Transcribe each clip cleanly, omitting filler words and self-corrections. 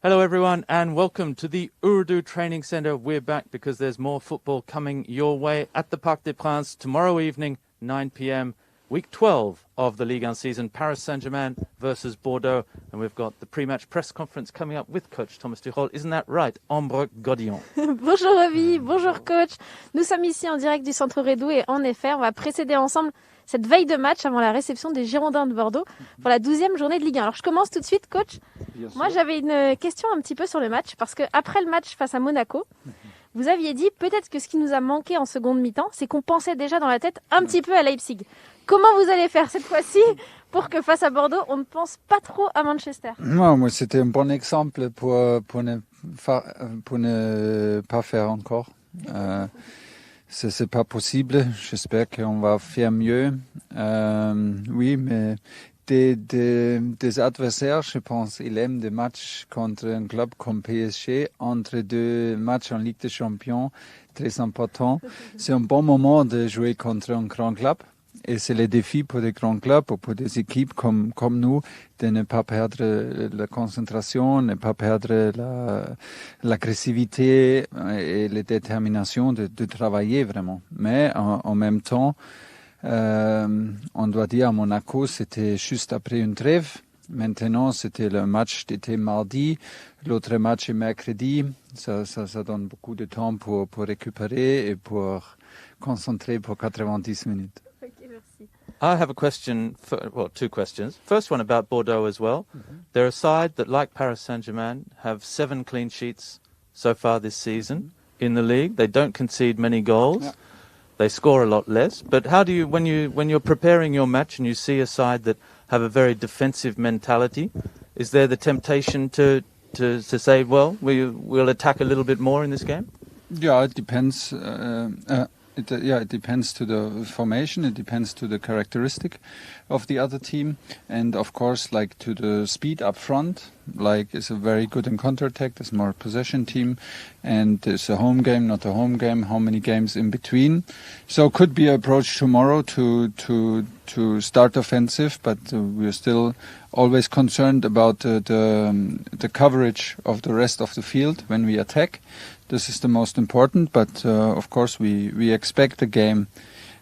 Hello everyone and welcome to the Urdu Training Centre. We're back because there's more football coming your way at the Parc des Princes tomorrow evening, 9 p.m, week 12 of the Ligue 1 season, Paris Saint-Germain versus Bordeaux. And we've got the pre-match press conference coming up with coach Thomas Tuchel. Isn't that right, Ambre Godillon? Bonjour Ravi, bonjour coach. Nous sommes ici en direct du centre Redou et en effet, on va précéder ensemble cette veille de match avant la réception des Girondins de Bordeaux pour la 12e journée de Ligue 1. Alors je commence tout de suite, coach. Moi j'avais une question un petit peu sur le match parce qu'après le match face à Monaco, vous aviez dit peut-être que ce qui nous a manqué en seconde mi-temps, c'est qu'on pensait déjà dans la tête un petit peu à Leipzig. Comment vous allez faire cette fois-ci pour que face à Bordeaux, on ne pense pas trop à Manchester? Non, moi c'était un bon exemple pour ne pas faire encore. C'est pas possible. J'espère qu'on va faire mieux. Oui, mais des adversaires, je pense, ils aiment des matchs contre un club comme PSG, entre deux matchs en Ligue des Champions, très important. C'est un bon moment de jouer contre un grand club. Et c'est le défi pour des grands clubs ou pour des équipes comme nous de ne pas perdre la concentration, ne pas perdre l'agressivité et la détermination de travailler vraiment. Mais en même temps, on doit dire à Monaco, c'était juste après une trêve. Maintenant, c'était le match d'été mardi, l'autre match est mercredi. Ça donne beaucoup de temps pour récupérer et pour concentrer pour 90 minutes. I have a question, two questions. First one about Bordeaux as well. They're a side that, like Paris Saint-Germain, have 7 clean sheets so far this season in the league. They don't concede many goals. Yeah. They score a lot less. But how do you, when you're preparing your match and you see a side that have a very defensive mentality, is there the temptation to say, well, we'll attack a little bit more in this game? Yeah, it depends. It depends to the formation, it depends to the characteristic of the other team, and of course, like to the speed up front, like it's a very good in counter-attack, it's more possession team, and it's a home game, not a home game, how many games in between. So could be approached tomorrow to start offensive, but we're still always concerned about the coverage of the rest of the field when we attack. This is the most important, but of course we expect a game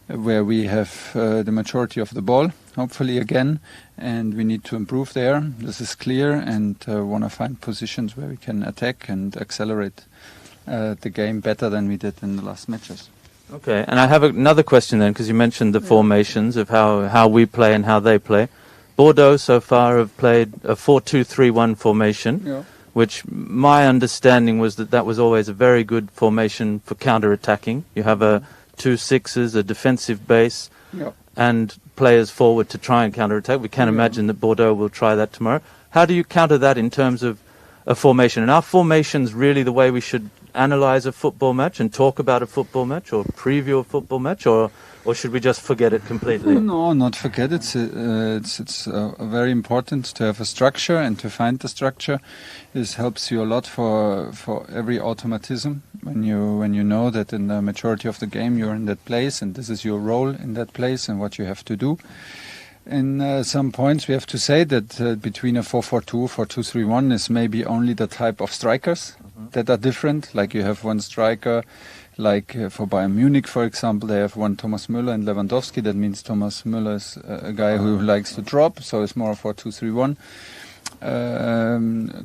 where we have the majority of the ball, hopefully again, and we need to improve there. This is clear, and want to find positions where we can attack and accelerate the game better than we did in the last matches. Okay, and I have another question then, because you mentioned the formations of how we play and how they play. Bordeaux so far have played a 4-2-3-1 formation. Yeah. Which my understanding was that was always a very good formation for counter-attacking. You have 2 6s, a defensive base, and players forward to try and counter-attack. We can imagine that Bordeaux will try that tomorrow. How do you counter that in terms of a formation? And are formations really the way we should analyse a football match and talk about a football match or preview a football match, or should we just forget it completely? No, not forget it. It's very important to have a structure and to find the structure. This helps you a lot for every automatism when you know that in the majority of the game you're in that place and this is your role in that place and what you have to do. In some points we have to say that between a 4-4-2, 4-2-3-1 is maybe only the type of strikers that are different. Like you have one striker, like for Bayern Munich, for example, they have one Thomas Müller and Lewandowski. That means Thomas Müller is a guy who likes to drop, so it's more 4-2-3-1.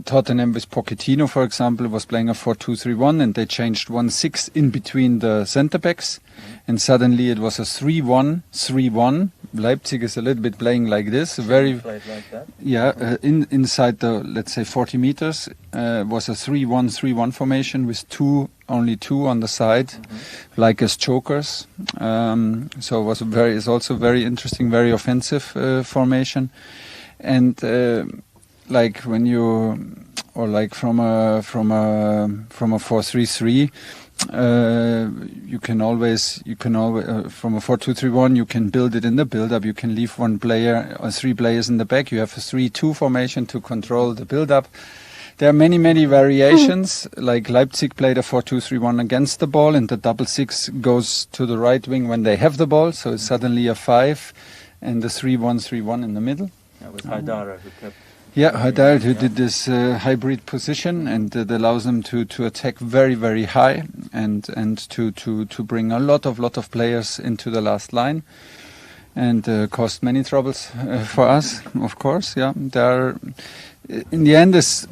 Tottenham with Pochettino, for example, was playing a 4-2-3-1, and they changed 1-6 in between the centre backs, and suddenly it was a 3-1-3-1. Leipzig is a little bit playing like this, very played like that. Yeah, inside the, let's say, 40 meters was a 3-1-3-1 formation with only two on the side, like as chokers. So it was it's also very interesting, very offensive formation, and like when you, or like from a 4-3-3. You can always from a 4-2-3-1 you can build it in the build-up. You can leave one player or 3 players in the back. You have a 3-2 formation to control the build-up. There are many variations. Like Leipzig played a 4-2-3-1 against the ball, and the 6-6 goes to the right wing when they have the ball. So it's suddenly a 5, and the 3-1-3-1 in the middle. That was Haidara who kept Yeah, Haidar, who did this hybrid position, and that allows them to attack very, very high and to bring a lot of players into the last line, and caused many troubles for us, of course. Yeah, in the end, it's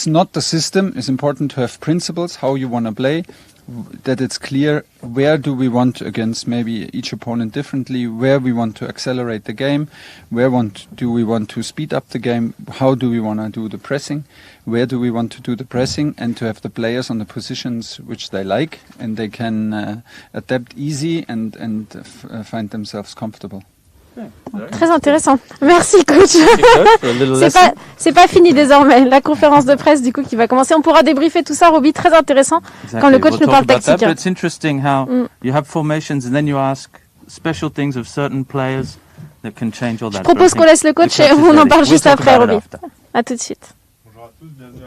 not the system. It's important to have principles, how you want to play, that it's clear where do we want, against maybe each opponent differently, where we want to accelerate the game, do we want to speed up the game, how do we want to do the pressing, where do we want to do the pressing, and to have the players on the positions which they like, and they can adapt easy and find themselves comfortable. Très intéressant. Merci coach. C'est pas fini désormais. La conférence de presse du coup qui va commencer. On pourra débriefer tout ça, Roby. Très intéressant quand le coach nous parle tactique. But it's interesting how you have formations and then you ask special things of certain players that can change all that. Je propose qu'on laisse le coach et on en parle juste après, Roby. À tout de suite. Bonjour à tous, bienvenue.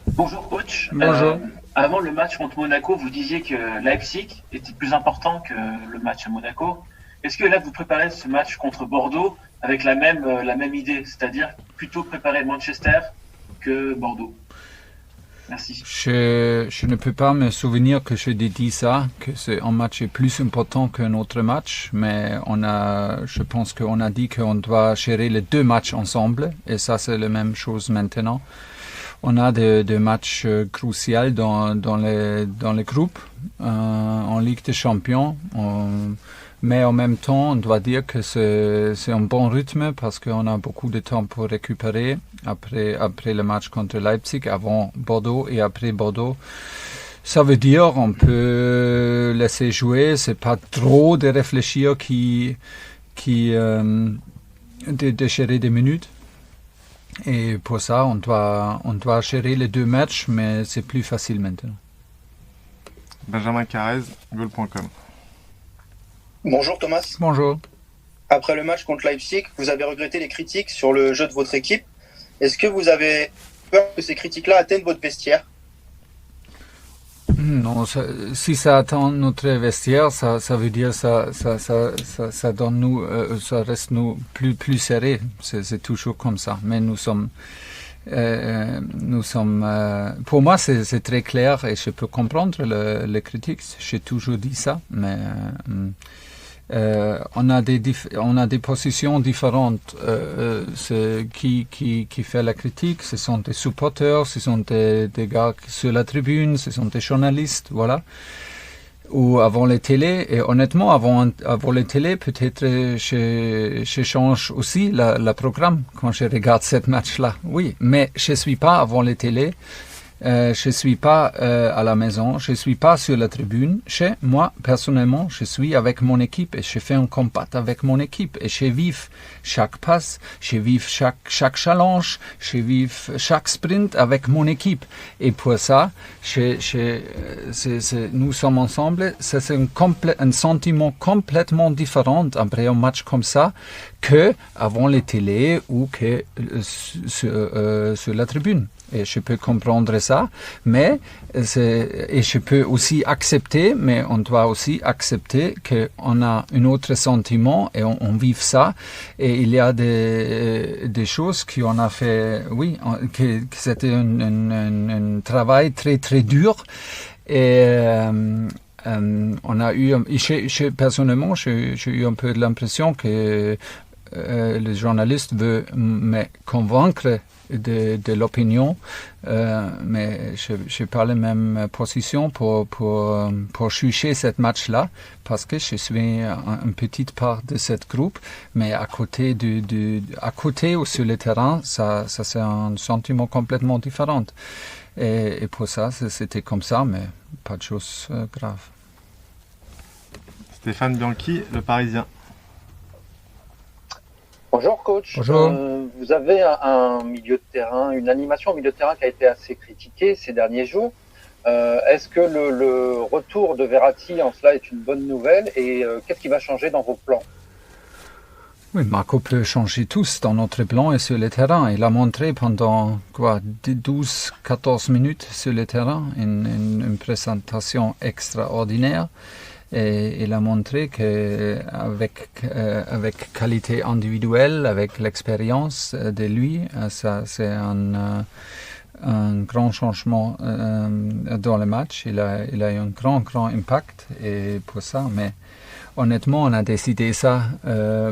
Bonjour coach. Bonjour. Avant le match contre Monaco, vous disiez que Leipzig était plus important que le match à Monaco. Est-ce que là vous préparez ce match contre Bordeaux avec la même idée, c'est-à-dire plutôt préparer Manchester que Bordeaux? Merci. Je ne peux pas me souvenir que j'ai dit ça, que c'est un match est plus important qu'un autre match, mais je pense qu'on a dit qu'on doit gérer les deux matchs ensemble, et ça c'est la même chose maintenant. On a des matchs cruciaux dans les groupes en Ligue des Champions, mais en même temps, on doit dire que c'est un bon rythme parce qu'on a beaucoup de temps pour récupérer après le match contre Leipzig, avant Bordeaux et après Bordeaux. Ça veut dire on peut laisser jouer, c'est pas trop de réfléchir de gérer des minutes. Et pour ça, on doit gérer les deux matchs, mais c'est plus facile maintenant. Benjamin Carrez, goal.com. Bonjour Thomas. Bonjour. Après le match contre Leipzig, vous avez regretté les critiques sur le jeu de votre équipe. Est-ce que vous avez peur que ces critiques-là atteignent votre vestiaire? Non, si ça atteint notre vestiaire, ça veut dire ça donne nous, ça reste nous plus serré. C'est toujours comme ça. Mais nous sommes, pour moi, c'est très clair et je peux comprendre les critiques. J'ai toujours dit ça, mais on a des positions différentes. Qui fait la critique, ce sont des supporters, ce sont des gars sur la tribune, ce sont des journalistes, voilà. Ou avant les télés, et honnêtement, avant les télés, peut-être je change aussi le programme quand je regarde ce match-là. Oui, mais je suis pas avant les télés. Je suis pas à la maison, je suis pas sur la tribune. Chez moi, personnellement, je suis avec mon équipe et je fais un combat avec mon équipe et je vis chaque passe, je vis chaque challenge, je vis chaque sprint avec mon équipe. Et pour ça, nous sommes ensemble. C'est un sentiment complètement différent après un match comme ça que avant les télés ou que sur la tribune. Et je peux comprendre ça, et je peux aussi accepter, mais on doit aussi accepter qu'on a un autre sentiment et on vit ça. Et il y a des choses qu'on a fait, oui, que c'était un travail très très dur. Et on a eu, personnellement, j'ai eu un peu de l'impression que le journaliste veut me convaincre de l'opinion, mais je n'ai pas la même position pour juger ce match-là, parce que je suis une petite part de cette groupe, mais à côté ou sur le terrain, ça c'est un sentiment complètement différent. Et pour ça, c'était comme ça, mais pas de choses graves. Stéphane Bianchi, Le Parisien. Bonjour coach. Bonjour. Vous avez un milieu de terrain, une animation au milieu de terrain qui a été assez critiquée ces derniers jours. Est-ce que le retour de Verratti en cela est une bonne nouvelle et qu'est-ce qui va changer dans vos plans? Oui, Marco peut changer tous dans notre plan et sur le terrain. Il a montré pendant 12-14 minutes sur le terrain une présentation extraordinaire. Et il a montré qu'avec qualité individuelle, avec l'expérience de lui, ça c'est un grand changement dans le match. Il a eu un grand impact et pour ça. Mais honnêtement, on a décidé ça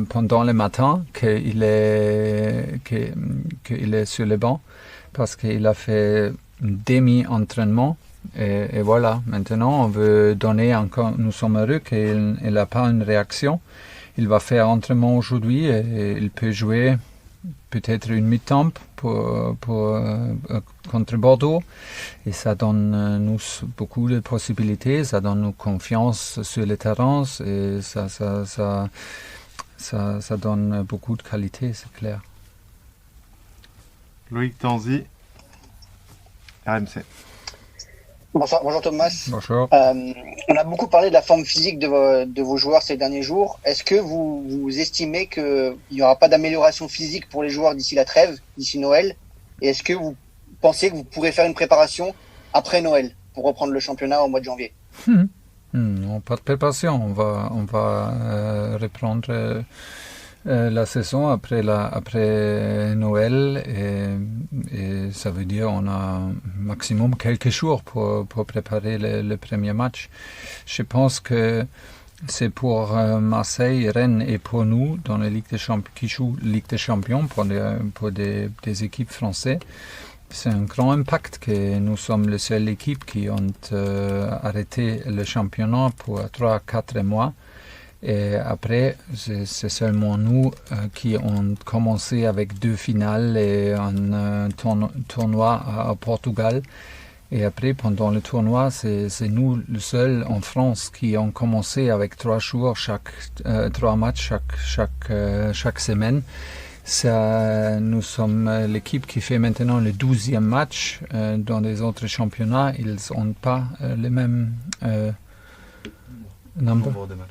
pendant le matin qu'il est sur le banc parce qu'il a fait demi-entraînement. Et voilà, maintenant on veut donner encore, nous sommes heureux qu'il n'a pas une réaction. Il va faire entraînement aujourd'hui et il peut jouer peut-être une mi-temps contre Bordeaux. Et ça donne nous beaucoup de possibilités, ça donne nous confiance sur le terrain et ça donne beaucoup de qualité, c'est clair. Loïc Tanzi, RMC. Bonjour Thomas. Bonjour. On a beaucoup parlé de la forme physique de vos joueurs ces derniers jours. Est-ce que vous estimez qu'il n'y aura pas d'amélioration physique pour les joueurs d'ici la trêve, d'ici Noël? Et est-ce que vous pensez que vous pourrez faire une préparation après Noël pour reprendre le championnat au mois de janvier? Non, pas de préparation. On va reprendre la saison après Noël et ça veut dire on a maximum quelques jours pour préparer le premier match. Je pense que c'est pour Marseille, Rennes et pour nous dans la Ligue des Champions qui jouent Ligue des Champions pour des équipes françaises. C'est un grand impact que nous sommes la seule équipe qui ont arrêté le championnat pour 3-4 mois. Et après, c'est seulement nous qui ont commencé avec 2 finales et un tournoi à Portugal. Et après, pendant le tournoi, c'est nous le seul en France qui ont commencé avec 3 jours, 3 matchs chaque semaine. Ça, nous sommes l'équipe qui fait maintenant le 12e match. Dans les autres championnats, ils n'ont pas le même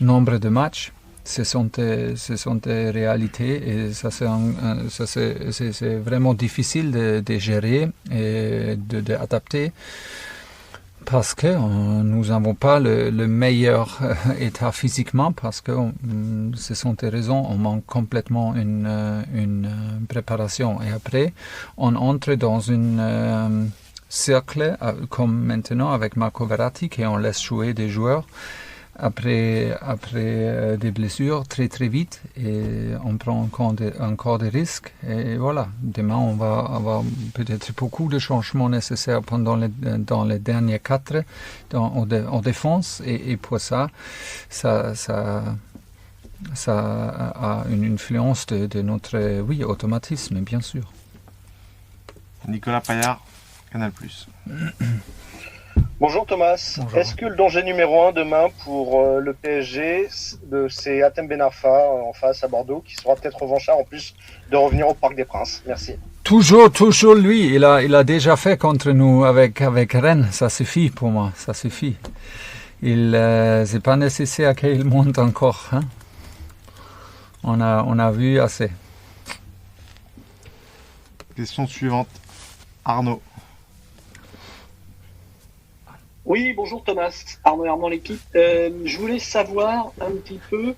nombre de matchs. Ce sont des réalités et ça c'est vraiment difficile de gérer et d'adapter parce que nous n'avons pas le meilleur état physiquement parce que ce sont des raisons, on manque complètement une préparation et après on entre dans une cercle comme maintenant avec Marco Verratti et on laisse jouer des joueurs après des blessures très vite et on prend encore des risques et voilà, demain on va avoir peut-être beaucoup de changements nécessaires dans les derniers 4 en défense et pour ça a une influence de notre automatisme bien sûr. Nicolas Paillard, Canal+. Bonjour Thomas. Bonjour. Est-ce que le danger numéro 1 demain pour le PSG, c'est Hatem Ben Arfa en face à Bordeaux, qui sera peut-être revanchard en plus de revenir au Parc des Princes? Merci. Toujours lui. Il a déjà fait contre nous avec Rennes. Ça suffit pour moi. Ça suffit. C'est pas nécessaire qu'il monte encore. Hein? On a vu assez. Question suivante. Arnaud. Oui, bonjour Thomas, Arnaud Herman, l'équipe. Je voulais savoir un petit peu,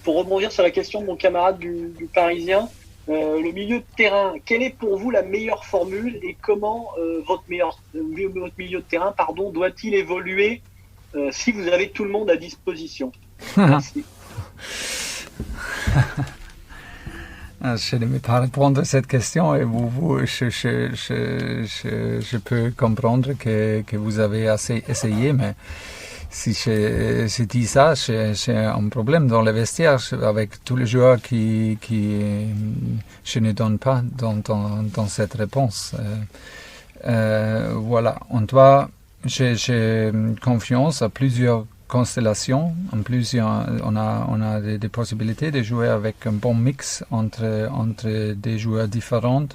pour rebondir sur la question de mon camarade du Parisien, le milieu de terrain, quelle est pour vous la meilleure formule et comment votre milieu de terrain doit-il évoluer si vous avez tout le monde à disposition? Merci. Je ne vais pas répondre à cette question et je peux comprendre que vous avez assez essayé, mais si je dis ça, j'ai un problème dans le vestiaire avec tous les joueurs qui je ne donne pas dans cette réponse. Voilà, j'ai confiance à plusieurs constellations. En plus, on a des possibilités de jouer avec un bon mix entre des joueurs différents.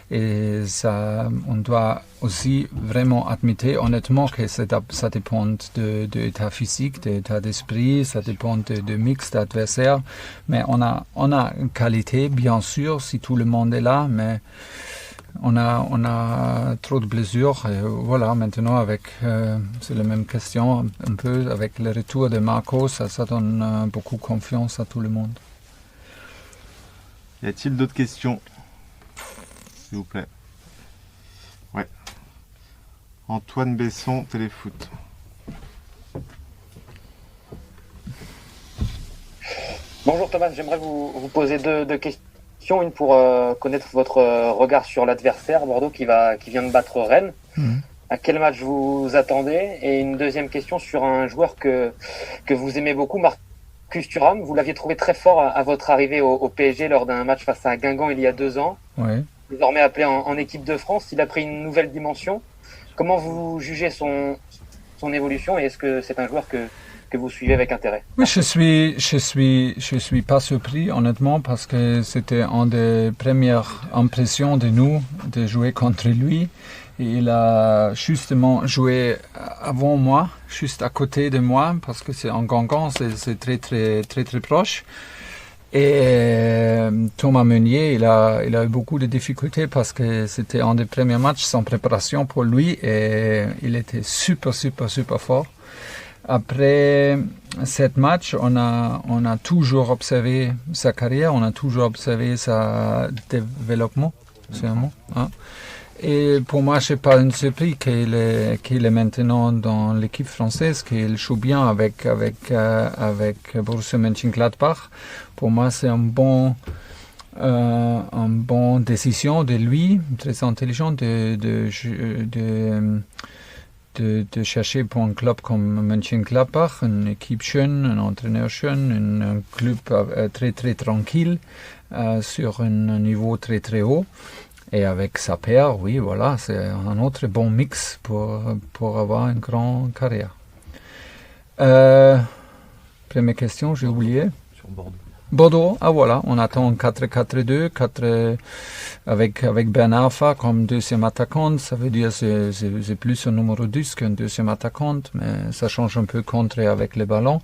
Et ça, on doit aussi vraiment admettre honnêtement que ça dépend de l'état physique, de l'état d'esprit, ça dépend de mix d'adversaires. Mais on a une qualité, bien sûr, si tout le monde est là, mais On a trop de blessures. Et voilà, maintenant, c'est la même question, un peu, avec le retour de Marco, ça donne beaucoup confiance à tout le monde. Y a-t-il d'autres questions, s'il vous plaît? Ouais. Antoine Besson, Téléfoot. Bonjour Thomas, j'aimerais vous poser deux questions. Une pour connaître votre regard sur l'adversaire, Bordeaux, qui vient de battre Rennes. À quel match vous attendez? Et une deuxième question sur un joueur que vous aimez beaucoup, Marcus Thuram. Vous l'aviez trouvé très fort à votre arrivée au PSG lors d'un match face à Guingamp il y a 2 ans. Ouais. Désormais appelé en équipe de France, il a pris une nouvelle dimension. Comment vous jugez son évolution et est-ce que c'est un joueur que vous suivez avec intérêt? Oui, je suis pas surpris, honnêtement, parce que c'était une des premières impressions de nous de jouer contre lui. Et il a justement joué avant moi, juste à côté de moi, parce que c'est en Guingamp, c'est très proche. Et Thomas Meunier, il a eu beaucoup de difficultés parce que c'était un des premiers matchs sans préparation pour lui et il était super fort. Après cet match, on a toujours observé sa carrière, on a toujours observé sa développement, c'est un mot, hein. Et pour moi, c'est pas une surprise qu'il est maintenant dans l'équipe française, qu'il joue bien avec Borussia Mönchengladbach. Pour moi, c'est une bonne décision de lui, très intelligent de chercher pour un club comme Mönchengladbach, une équipe jeune, un entraîneur jeune, un club très tranquille, sur un niveau très haut. Et avec sa paire, oui, voilà, c'est un autre bon mix pour avoir une grande carrière. Première question, j'ai oublié. Sur Bordeaux. Bordeaux, voilà, on attend 4-4-2, avec Ben Arfa comme deuxième attaquant, ça veut dire c'est plus un numéro 10 qu'un deuxième attaquant, mais ça change un peu contre avec les ballons.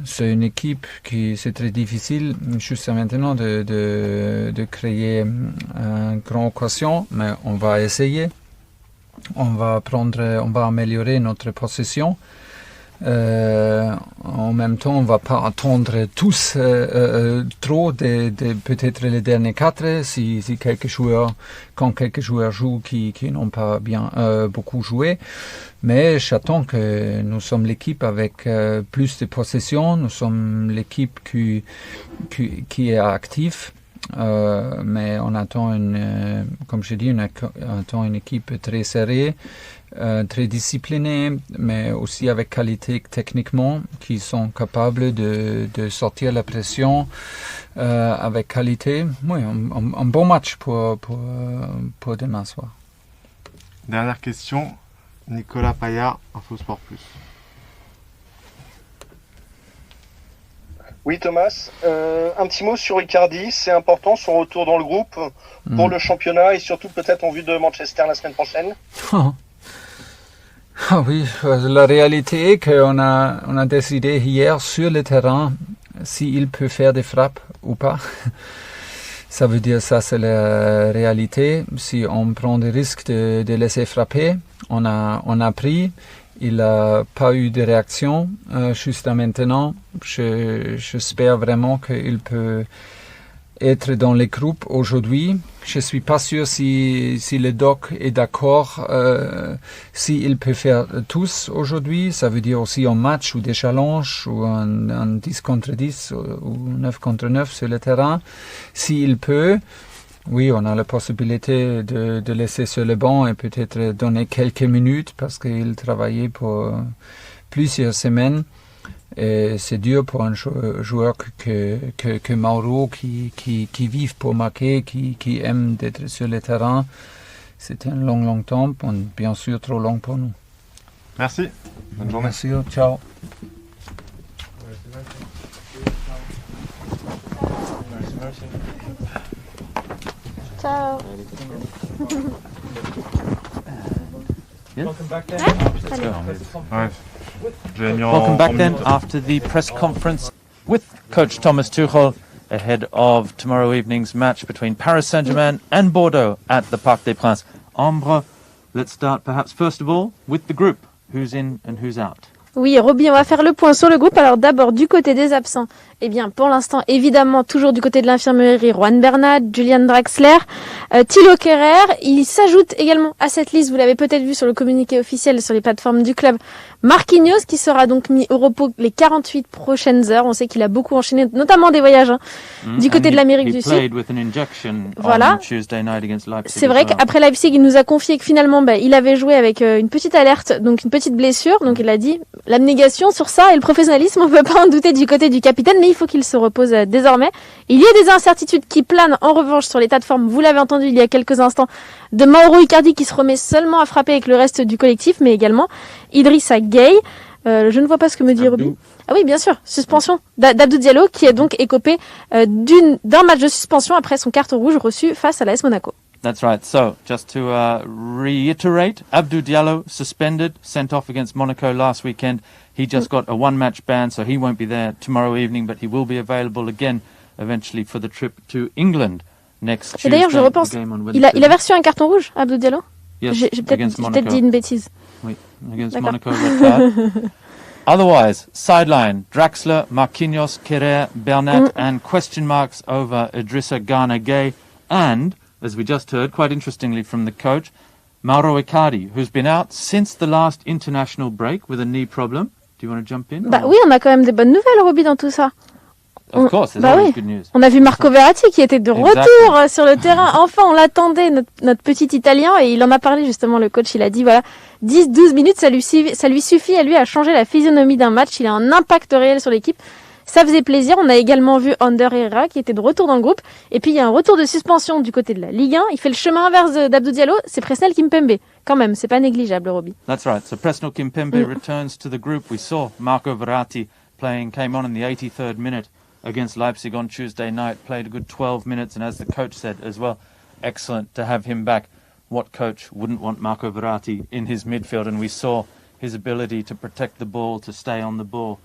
C'est une équipe c'est très difficile jusqu'à maintenant de créer une grande occasion, mais on va essayer. On va améliorer notre possession. En même temps, on va pas attendre tous trop peut-être les derniers 4 si quelques joueurs jouent qui n'ont pas bien beaucoup joué. Mais j'attends que nous sommes l'équipe avec plus de possession, nous sommes l'équipe qui est active. Mais on attend comme je dis, on attend une équipe très serrée, très disciplinée, mais aussi avec qualité techniquement, qui sont capables de sortir la pression avec qualité. Oui, un bon match pour demain soir. Dernière question, Nicolas Paillard, Infosport Plus. Oui Thomas, un petit mot sur Icardi, c'est important son retour dans le groupe pour le championnat et surtout peut-être en vue de Manchester la semaine prochaine. Ah oui, la réalité est qu'on a décidé hier sur le terrain s'il peut faire des frappes ou pas. Ça veut dire ça, c'est la réalité. Si on prend des risques de laisser frapper, on a pris. Il n'a pas eu de réaction jusqu'à maintenant. J'espère vraiment qu'il peut être dans les groupes aujourd'hui. Je suis pas sûr si le doc est d'accord s'il peut faire tous aujourd'hui. Ça veut dire aussi un match ou des challenges ou un 10 contre 10 ou 9 contre 9 sur le terrain. S'il peut, oui, on a la possibilité de laisser sur le banc et peut-être donner quelques minutes parce qu'il travaillait pour plusieurs semaines. Et c'est dur pour un joueur que Mauro qui vit pour marquer, qui aime d'être sur le terrain. C'était un long temps, bien sûr trop long pour nous. Merci. Bonne journée. Merci, ciao. Ciao. Welcome back then. Ouais. Welcome back then after the press conference with Coach Thomas Tuchel ahead of tomorrow evening's match between Paris Saint-Germain and Bordeaux at the Parc des Princes. Ambre, let's start perhaps first of all with the group. Who's in and who's out? Oui, Roby, on va faire le point sur le groupe. Alors d'abord, du côté des absents, eh bien, pour l'instant, évidemment, toujours du côté de l'infirmerie, Juan Bernat, Julian Draxler, Thilo Kehrer. Il s'ajoute également à cette liste, vous l'avez peut-être vu sur le communiqué officiel sur les plateformes du club, Marquinhos, qui sera donc mis au repos les 48 prochaines heures. On sait qu'il a beaucoup enchaîné, notamment des voyages du côté de l'Amérique du Sud. Voilà. C'est vrai qu'après Leipzig, il nous a confié que finalement, il avait joué avec une petite alerte, donc une petite blessure. Donc il a dit, l'abnégation sur ça et le professionnalisme, on peut pas en douter du côté du capitaine, mais il faut qu'il se repose désormais. Il y a des incertitudes qui planent en revanche sur l'état de forme, vous l'avez entendu il y a quelques instants, de Mauro Icardi qui se remet seulement à frapper avec le reste du collectif, mais également Idrissa Gueye. Je ne vois pas ce que me dit Roby. Ah oui, bien sûr, suspension d'Abdou Diallo qui est donc écopé d'un match de suspension après son carton rouge reçu face à l'AS Monaco. That's right. So, just to reiterate, Abdou Diallo suspended, sent off against Monaco last weekend. He just got a one-match ban, so he won't be there tomorrow evening, but he will be available again eventually for the trip to England next Tuesday. Et d'ailleurs, je repense, il avait reçu un carton rouge, Abdou Diallo? Yes, j'ai peut-être dit une bêtise. Oui, against Monaco, red card. Otherwise, sideline, Draxler, Marquinhos, Kehrer, Bernat, and question marks over Idrissa Gana Gueye, and, as we just heard, quite interestingly from the coach, Mauro Icardi, who's been out since the last international break with a knee problem. Do you want to jump in? Oui, on a quand même des bonnes nouvelles, Roby, dans tout ça. Of course, there's always good news. On a vu Marco Verratti qui était de retour sur le terrain. Enfin, on l'attendait, notre petit Italien, et il en a parlé justement, le coach. Il a dit, voilà, 10-12 minutes, ça lui suffit à lui à changer la physionomie d'un match. Il a un impact réel sur l'équipe. Ça faisait plaisir. On a également vu Ander Herrera qui était de retour dans le groupe. Et puis, il y a un retour de suspension du côté de la Ligue 1. Il fait le chemin inverse d'Abdou Diallo. C'est Presnel Kimpembe. Quand même, c'est pas négligeable, Roby. That's right. So Presnel Kimpembe returns to the group. We saw Marco Verratti came on in the 83rd minute against Leipzig on Tuesday night, played a good 12 minutes, and as the coach said as well, excellent to have him back. What coach wouldn't want Marco Verratti in his midfield? And we saw his ability to protect the ball, to stay on the ball,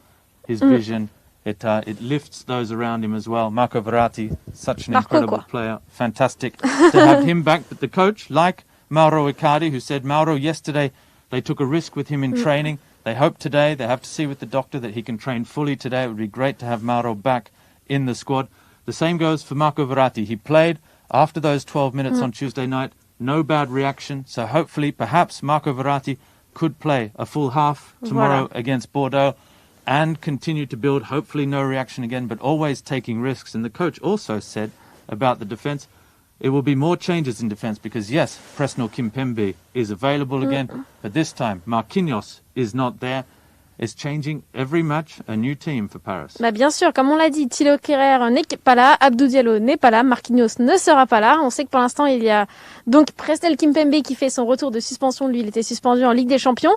his vision. It lifts those around him as well. Marco Verratti, such an incredible player. Fantastic to have him back. But the coach, like Mauro Icardi, who said, Mauro, yesterday they took a risk with him in training. They hope today, they have to see with the doctor that he can train fully today. It would be great to have Mauro back in the squad. The same goes for Marco Verratti. He played after those 12 minutes on Tuesday night. No bad reaction. So hopefully, perhaps Marco Verratti could play a full half tomorrow against Bordeaux and continue to build. Hopefully no reaction again, but always taking risks. And the coach also said about the defence, it will be more changes in defence because, yes, Presnel Kimpembe is available again, but this time Marquinhos is not there. It's changing every match, a new team for Paris. Bien sûr, comme on l'a dit, Thilo Kehrer n'est pas là, Abdou Diallo n'est pas là, Marquinhos ne sera pas là. On sait que pour l'instant, il y a donc Presnel Kimpembe qui fait son retour de suspension. Lui, il était suspendu en Ligue des Champions.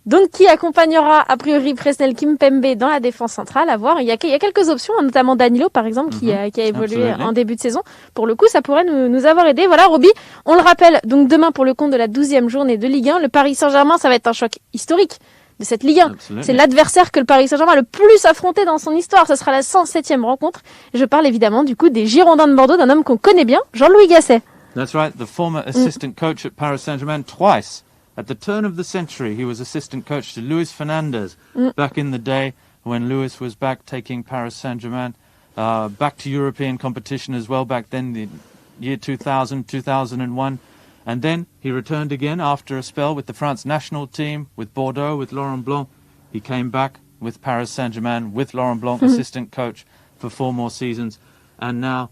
Donc, qui accompagnera a priori Presnel Kimpembe dans la défense centrale, à voir. Il y a quelques options, notamment Danilo, par exemple, qui a évolué en début de saison. Pour le coup, ça pourrait nous avoir aidé. Voilà, Roby, on le rappelle, donc demain, pour le compte de la 12e journée de Ligue 1, le Paris Saint-Germain, ça va être un choc historique de cette Ligue 1. Absolument. C'est l'adversaire que le Paris Saint-Germain a le plus affronté dans son histoire. Ce sera la 107e rencontre. Je parle évidemment, du coup, des Girondins de Bordeaux, d'un homme qu'on connaît bien, Jean-Louis Gasset. That's right, the former assistant coach at Paris Saint-Germain twice. At the turn of the century, he was assistant coach to Luis Fernandez back in the day when Luis was back taking Paris Saint-Germain back to European competition as well back then, the year 2000, 2001. And then he returned again after a spell with the France national team, with Bordeaux, with Laurent Blanc. He came back with Paris Saint-Germain, with Laurent Blanc, assistant coach for 4 more seasons. And now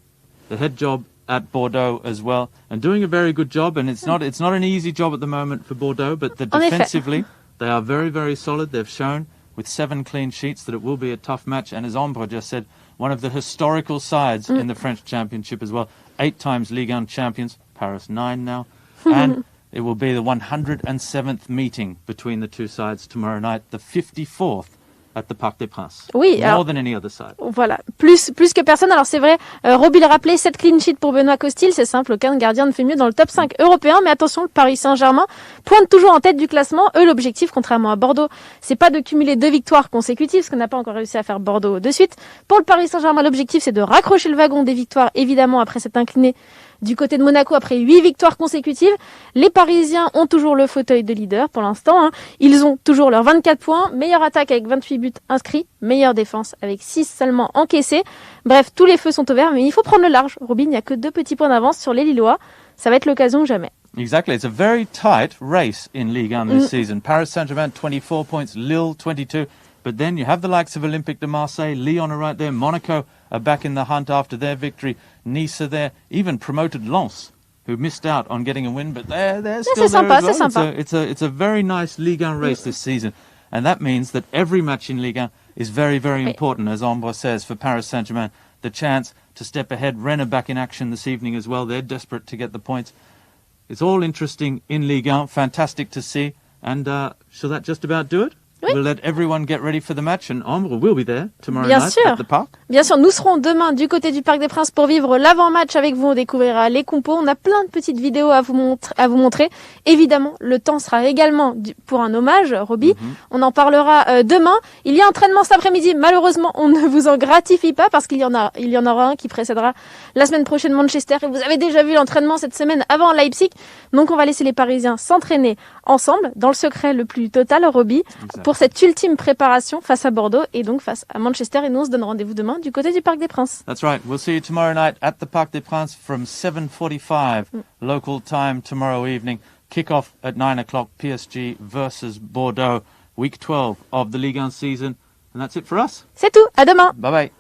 the head job at Bordeaux as well, and doing a very good job. And it's not an easy job at the moment for Bordeaux, but defensively they are very, very solid. They've shown with 7 clean sheets that it will be a tough match. And as Ambre just said, one of the historical sides in the French Championship as well. 8 times Ligue 1 champions, Paris 9 now, and it will be the 107th meeting between the two sides tomorrow night, the 54th at the Parc des Princes. Oui, More than any other side. Voilà, plus que personne. Alors c'est vrai, Roby le rappelait, 7 clean sheets pour Benoît Costil, c'est simple, aucun gardien ne fait mieux dans le top 5 européen, mais attention, le Paris Saint-Germain pointe toujours en tête du classement. Eux, l'objectif, contrairement à Bordeaux, c'est pas de cumuler 2 victoires consécutives, ce qu'on n'a pas encore réussi à faire Bordeaux de suite. Pour le Paris Saint-Germain, l'objectif, c'est de raccrocher le wagon des victoires, évidemment, après s'être incliné du côté de Monaco après 8 victoires consécutives. Les Parisiens ont toujours le fauteuil de leader pour l'instant, hein. Ils ont toujours leurs 24 points, meilleure attaque avec 28 buts inscrits, meilleure défense avec 6 seulement encaissés. Bref, tous les feux sont ouverts, mais il faut prendre le large. Robin, il n'y a que 2 petits points d'avance sur les Lillois. Ça va être l'occasion ou jamais. Exactly. It's a very tight race in Ligue 1 this season. Paris Saint-Germain, 24 points, Lille, 22. But then you have the likes of Olympique de Marseille, Lyon are right there, Monaco are back in the hunt after their victory, Nice are there, even promoted Lens, who missed out on getting a win, but they're still there as well. It's a very nice Ligue 1 race this season, and that means that every match in Ligue 1 is very, very important, as Ambroise says, for Paris Saint-Germain. The chance to step ahead. Rennes are back in action this evening as well. They're desperate to get the points. It's all interesting in Ligue 1, fantastic to see, and shall that just about do it? Oui. We'll let everyone get ready for the match, and Ambre will be there tomorrow Bien night sûr. at the park. Bien sûr, nous serons demain du côté du Parc des Princes pour vivre l'avant-match avec vous. On découvrira les compos. On a plein de petites vidéos à vous montrer. Évidemment, le temps sera également pour un hommage, Roby. On en parlera demain. Il y a entraînement cet après-midi. Malheureusement, on ne vous en gratifie pas parce qu'il y en aura un qui précédera la semaine prochaine Manchester. Et vous avez déjà vu l'entraînement cette semaine avant Leipzig. Donc, on va laisser les Parisiens s'entraîner ensemble dans le secret le plus total, Roby, pour cette ultime préparation face à Bordeaux et donc face à Manchester. Et nous, on se donne rendez-vous demain du côté du Parc des Princes. That's right. We'll see you tomorrow night at the Parc des Princes from 7:45 local time tomorrow evening. Kick-off at 9 o'clock, PSG versus Bordeaux, week 12 of the Ligue 1 season. And that's it for us. C'est tout. À demain. Bye-bye.